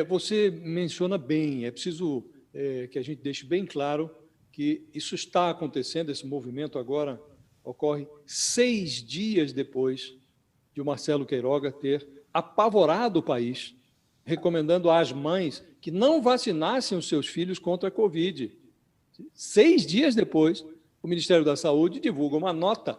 Você menciona bem, é preciso que a gente deixe bem claro que isso está acontecendo, esse movimento agora ocorre 6 dias depois de o Marcelo Queiroga ter apavorado o país, recomendando às mães que não vacinassem os seus filhos contra a Covid. 6 dias depois, o Ministério da Saúde divulga uma nota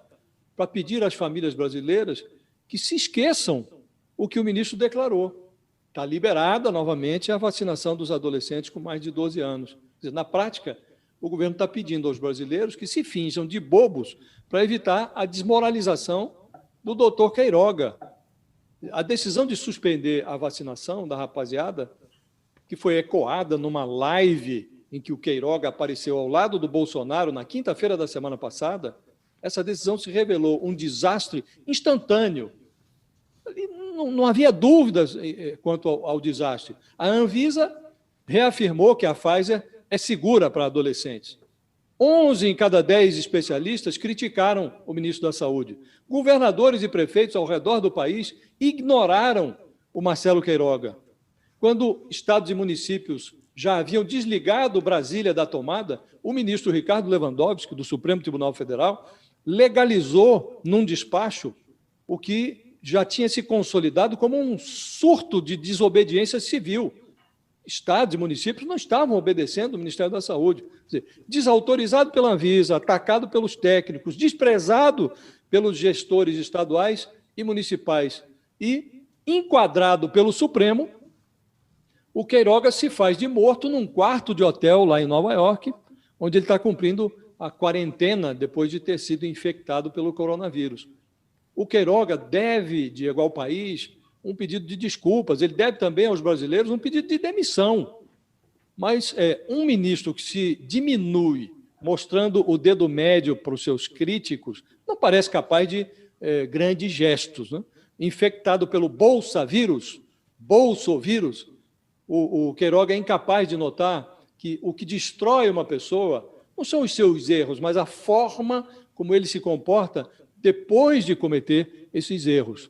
para pedir às famílias brasileiras que se esqueçam o que o ministro declarou. Está liberada novamente a vacinação dos adolescentes com mais de 12 anos. Quer dizer, na prática, o governo está pedindo aos brasileiros que se finjam de bobos para evitar a desmoralização do doutor Queiroga. A decisão de suspender a vacinação da rapaziada, que foi ecoada numa live em que o Queiroga apareceu ao lado do Bolsonaro na quinta-feira da semana passada, essa decisão se revelou um desastre instantâneo. Não havia dúvidas quanto ao desastre. A Anvisa reafirmou que a Pfizer é segura para adolescentes. 11 em cada 10 especialistas criticaram o ministro da Saúde. Governadores e prefeitos ao redor do país ignoraram o Marcelo Queiroga. Quando estados e municípios já haviam desligado Brasília da tomada, o ministro Ricardo Lewandowski, do Supremo Tribunal Federal, legalizou num despacho o que já tinha se consolidado como um surto de desobediência civil. Estados e municípios não estavam obedecendo o Ministério da Saúde. Quer dizer, desautorizado pela Anvisa, atacado pelos técnicos, desprezado pelos gestores estaduais e municipais e enquadrado pelo Supremo, o Queiroga se faz de morto num quarto de hotel lá em Nova York, onde ele está cumprindo a quarentena depois de ter sido infectado pelo coronavírus. O Queiroga deve, Diego, ao país um pedido de desculpas, ele deve também aos brasileiros um pedido de demissão. Mas um ministro que se diminui, mostrando o dedo médio para os seus críticos, não parece capaz de grandes gestos, né? Infectado pelo bolsovírus, o Queiroga é incapaz de notar que o que destrói uma pessoa não são os seus erros, mas a forma como ele se comporta depois de cometer esses erros.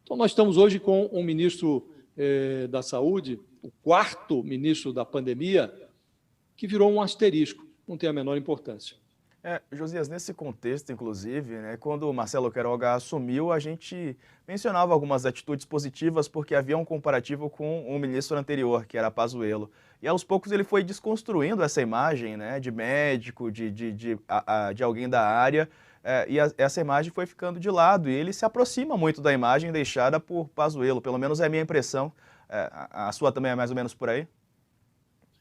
Então, nós estamos hoje com um ministro da Saúde, o quarto ministro da pandemia, que virou um asterisco, não tem a menor importância. Josias, nesse contexto, inclusive, né, quando o Marcelo Queiroga assumiu, a gente mencionava algumas atitudes positivas porque havia um comparativo com o ministro anterior, que era Pazuello. E aos poucos ele foi desconstruindo essa imagem, né, de médico, de alguém da área, essa imagem foi ficando de lado e ele se aproxima muito da imagem deixada por Pazuello, pelo menos é a minha impressão. A sua também é mais ou menos por aí?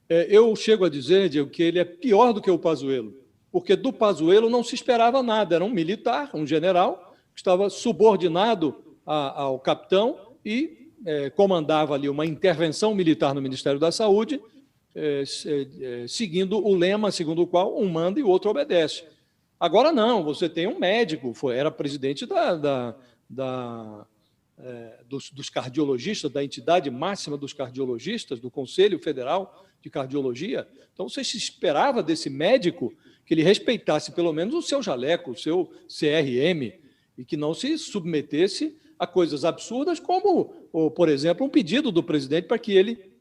Eu chego a dizer, Diego, que ele é pior do que o Pazuello, porque do Pazuello não se esperava nada, era um militar, um general, que estava subordinado ao capitão e comandava ali uma intervenção militar no Ministério da Saúde, seguindo o lema segundo o qual um manda e o outro obedece. Agora não, você tem um médico, era presidente dos cardiologistas, da entidade máxima dos cardiologistas, do Conselho Federal de Cardiologia. Então, você se esperava desse médico que ele respeitasse pelo menos o seu jaleco, o seu CRM, e que não se submetesse a coisas absurdas como, por exemplo, um pedido do presidente para que ele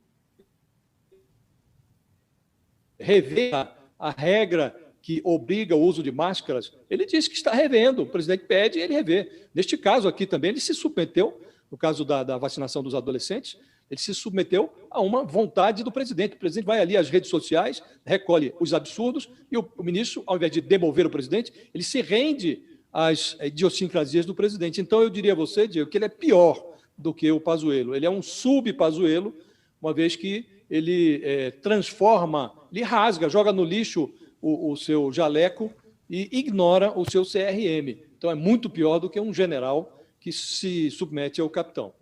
reveja a regra que obriga o uso de máscaras. Ele disse que está revendo, o presidente pede e ele revê. Neste caso aqui também, ele se submeteu, no caso da vacinação dos adolescentes, ele se submeteu a uma vontade do presidente. O presidente vai ali às redes sociais, recolhe os absurdos e o ministro, ao invés de demover o presidente, ele se rende às idiosincrasias do presidente. Então, eu diria a você, Diego, que ele é pior do que o Pazuello. Ele é um sub-Pazuello, uma vez que ele transforma, ele rasga, joga no lixo o seu jaleco e ignora o seu CRM. Então, é muito pior do que um general que se submete ao capitão.